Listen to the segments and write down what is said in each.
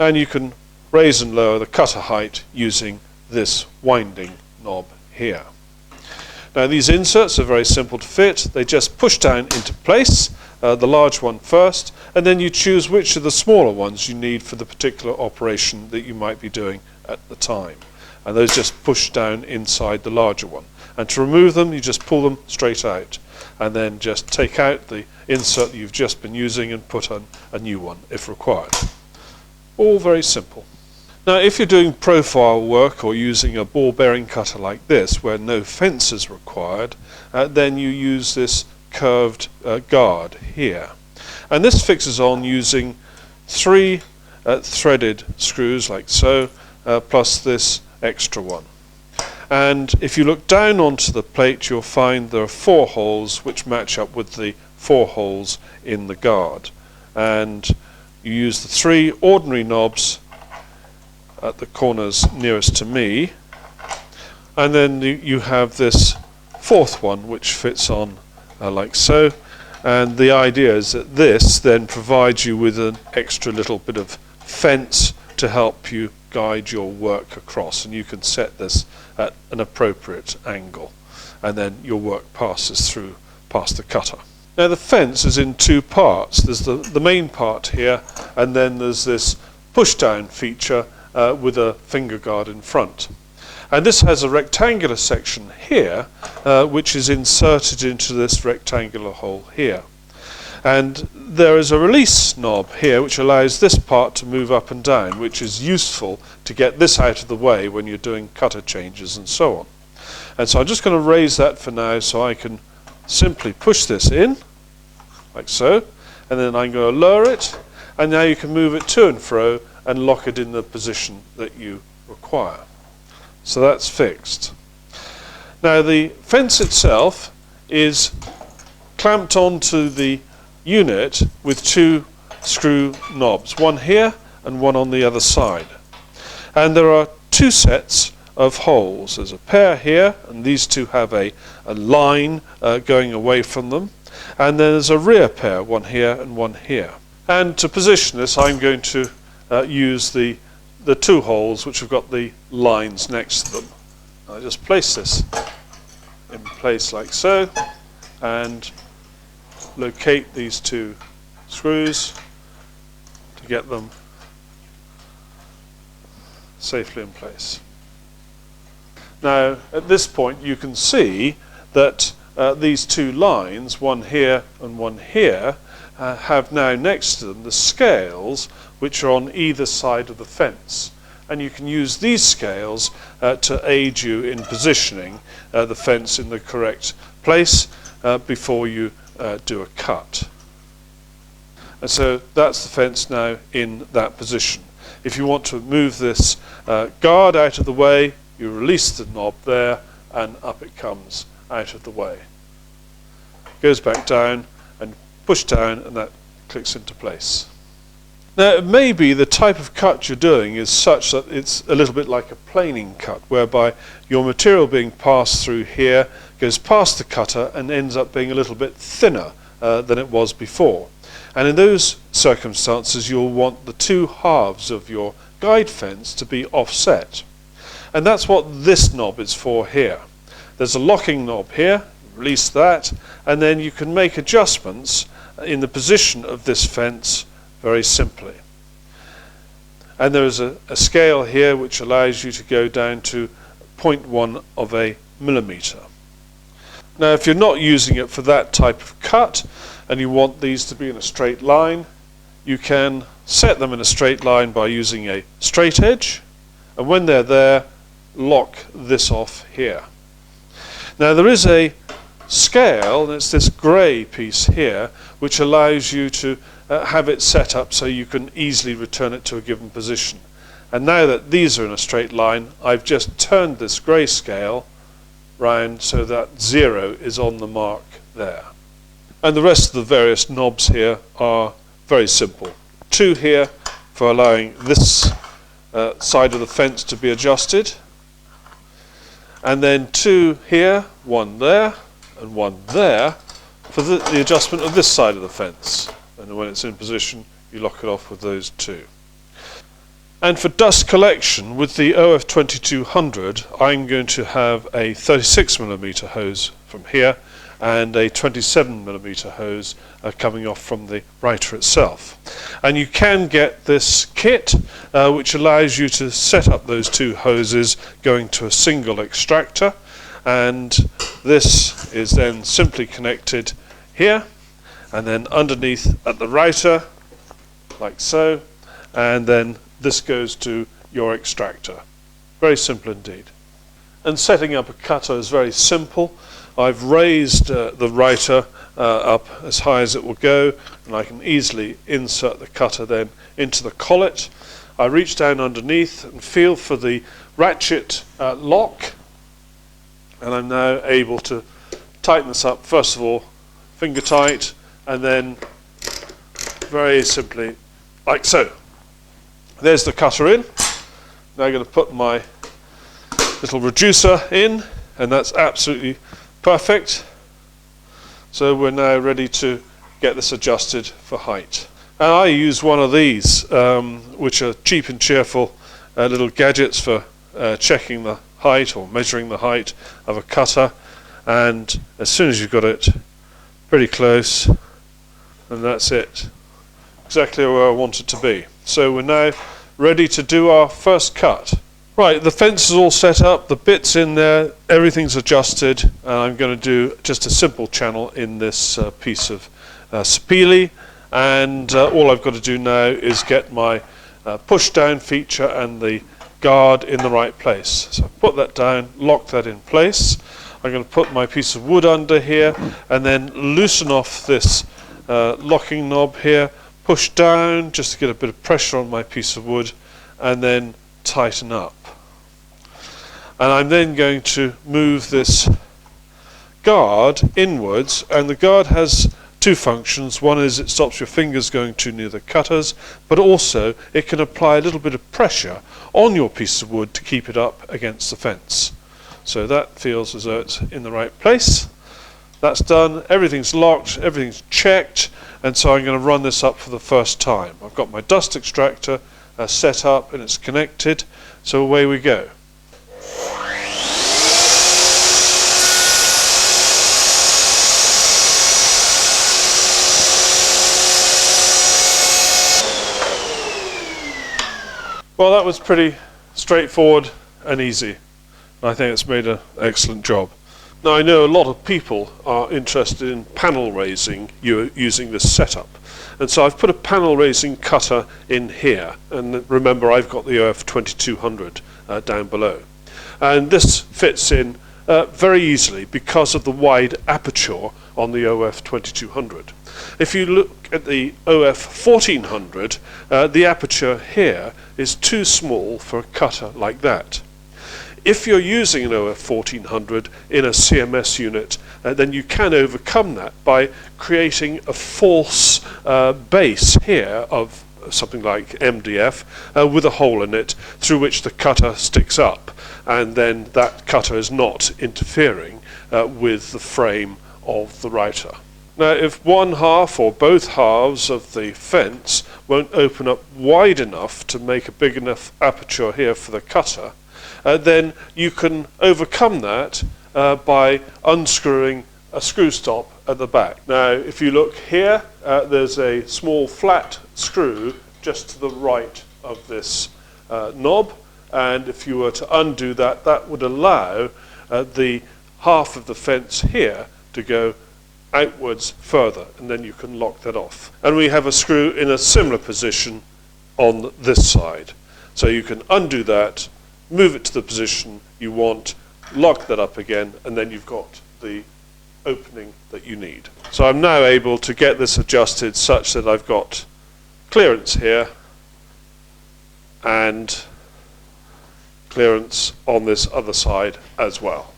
and you can raise and lower the cutter height using this winding knob here. Now these inserts are very simple to fit. They just push down into place, the large one first, and then you choose which of the smaller ones you need for the particular operation that you might be doing at the time. And those just push down inside the larger one. And to remove them, you just pull them straight out, and then just take out the insert that you've just been using and put on a new one if required. All very simple. Now if you're doing profile work or using a ball bearing cutter like this where no fence is required, then you use this curved guard here. And this fixes on using 3 threaded screws like so, plus this extra one. And if you look down onto the plate, you'll find there are 4 holes which match up with the 4 holes in the guard. And you use the 3 ordinary knobs at the corners nearest to me, and then you have this 4th one which fits on like so, and the idea is that this then provides you with an extra little bit of fence to help you guide your work across, and you can set this at an appropriate angle, and then your work passes through past the cutter. Now the fence is in 2 parts. There's the main part here, and then there's this push down feature with a finger guard in front. And this has a rectangular section here which is inserted into this rectangular hole here. And there is a release knob here which allows this part to move up and down, which is useful to get this out of the way when you're doing cutter changes and so on. And so I'm just going to raise that for now so I can simply push this in like so, and then I'm going to lower it, and now you can move it to and fro and lock it in the position that you require. So that's fixed. Now the fence itself is clamped onto the unit with 2 screw knobs, one here and one on the other side. And there are 2 sets of holes. There's a pair here, and these 2 have a line going away from them. And then there's a rear pair, one here and one here. And to position this, I'm going to use the 2 holes which have got the lines next to them. I just place this in place like so, and locate these 2 screws to get them safely in place. Now at this point you can see that these 2 lines, one here and one here, have now next to them the scales which are on either side of the fence, and you can use these scales to aid you in positioning the fence in the correct place before you do a cut. And so that's the fence now in that position. If you want to move this guard out of the way, you release the knob there and up it comes out of the way. Goes back down and push down, and that clicks into place. Now it may be the type of cut you're doing is such that it's a little bit like a planing cut, whereby your material being passed through here goes past the cutter and ends up being a little bit thinner than it was before. And in those circumstances you'll want the 2 halves of your guide fence to be offset. And that's what this knob is for here. There's a locking knob here, release that, and then you can make adjustments in the position of this fence very simply. And there is a scale here which allows you to go down to 0.1 of a millimeter. Now if you're not using it for that type of cut and you want these to be in a straight line, you can set them in a straight line by using a straight edge, and when they're there, lock this off here. Now there is a scale, and it's this grey piece here, which allows you to have it set up so you can easily return it to a given position. And now that these are in a straight line, I've just turned this grey scale round so that 0 is on the mark there. And the rest of the various knobs here are very simple. 2 here for allowing this side of the fence to be adjusted, and then 2 here, 1 there and 1 there for the adjustment of this side of the fence, and when it's in position you lock it off with those 2. And for dust collection with the OF2200, I'm going to have a 36mm hose from here and a 27mm hose coming off from the router itself. And you can get this kit which allows you to set up those two hoses going to a single extractor, and this is then simply connected here and then underneath at the router like so, and then this goes to your extractor. Very simple indeed. And setting up a cutter is very simple. I've raised the router up as high as it will go, and I can easily insert the cutter then into the collet. I reach down underneath and feel for the ratchet lock, and I'm now able to tighten this up, first of all finger tight, and then very simply like so. There's the cutter in. Now I'm going to put my little reducer in, and that's absolutely perfect. So we're now ready to get this adjusted for height. And I use one of these, which are cheap and cheerful little gadgets for checking the height or measuring the height of a cutter. And as soon as you've got it pretty close, and that's it. Exactly where I want it to be. So we're now ready to do our first cut. Right, the fence is all set up, the bit's in there, everything's adjusted, and I'm going to do just a simple channel in this piece of sapele, and all I've got to do now is get my push down feature and the guard in the right place. So put that down, lock that in place. I'm going to put my piece of wood under here and then loosen off this locking knob here, push down just to get a bit of pressure on my piece of wood, and then tighten up. And I'm then going to move this guard inwards, and the guard has two functions. One is it stops your fingers going too near the cutters, but also it can apply a little bit of pressure on your piece of wood to keep it up against the fence. So that feels as though it's in the right place. That's done, everything's locked, everything's checked, and so I'm going to run this up for the first time. I've got my dust extractor set up and it's connected, so away we go. Well, that was pretty straightforward and easy. I think it's made an excellent job. Now, I know a lot of people are interested in panel raising using this setup, and so I've put a panel raising cutter in here, and remember I've got the OF2200 down below, and this fits in very easily because of the wide aperture on the OF2200. If you look at the OF1400, the aperture here is too small for a cutter like that. If you're using an OF1400 in a CMS unit, then you can overcome that by creating a false base here of something like MDF with a hole in it through which the cutter sticks up, and then that cutter is not interfering with the frame of the router. Now, if one half or both halves of the fence won't open up wide enough to make a big enough aperture here for the cutter, then you can overcome that by unscrewing a screw stop at the back. Now, if you look here, there's a small flat screw just to the right of this knob, and if you were to undo that, that would allow the half of the fence here to go outwards further, and then you can lock that off. And we have a screw in a similar position on this side. So you can undo that, move it to the position you want, lock that up again, and then you've got the opening that you need. So I'm now able to get this adjusted such that I've got clearance here and clearance on this other side as well.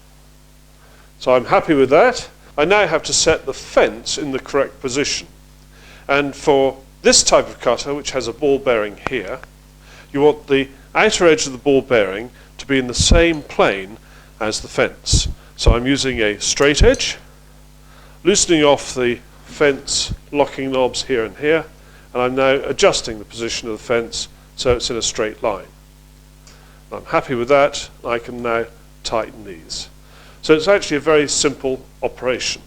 So I'm happy with that. I now have to set the fence in the correct position. And for this type of cutter, which has a ball bearing here, you want the outer edge of the ball bearing to be in the same plane as the fence. So I'm using a straight edge, loosening off the fence locking knobs here and here, and I'm now adjusting the position of the fence so it's in a straight line. I'm happy with that. I can now tighten these. So it's actually a very simple operation.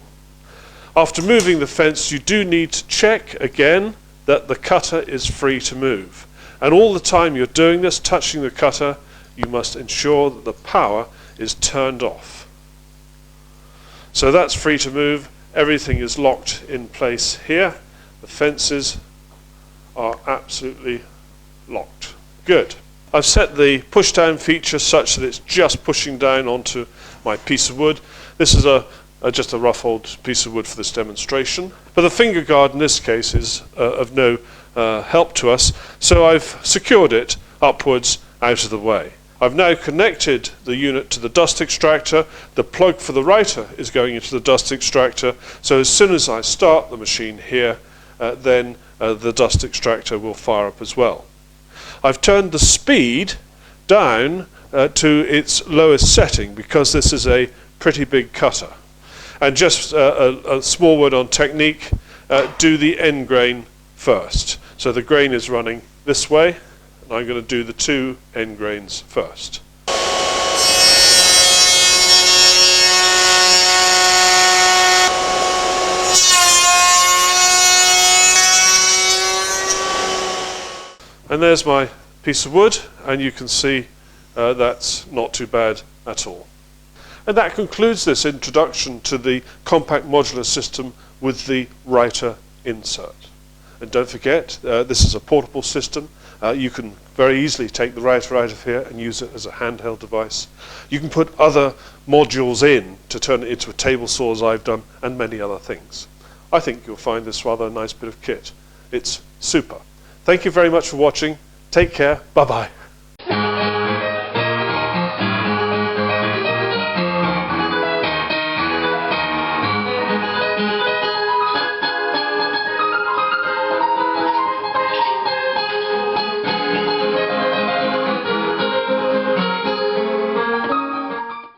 After moving the fence, you do need to check again that the cutter is free to move. And all the time you're doing this, touching the cutter, you must ensure that the power is turned off. So that's free to move. Everything is locked in place here. The fences are absolutely locked. Good. I've set the push down feature such that it's just pushing down onto my piece of wood. This is just a rough old piece of wood for this demonstration. But the finger guard in this case is of no help to us, so I've secured it upwards out of the way. I've now connected the unit to the dust extractor. The plug for the router is going into the dust extractor, so as soon as I start the machine here, then the dust extractor will fire up as well. I've turned the speed down to its lowest setting because this is a pretty big cutter. And just a small word on technique, do the end grain first. So the grain is running this way, and I'm going to do the 2 end grains first. And there's my piece of wood, and you can see that's not too bad at all. And that concludes this introduction to the compact modular system with the router insert. And don't forget, this is a portable system. You can very easily take the router out of here and use it as a handheld device. You can put other modules in to turn it into a table saw, as I've done, and many other things. I think you'll find this rather a nice bit of kit. It's super. Thank you very much for watching. Take care. Bye-bye.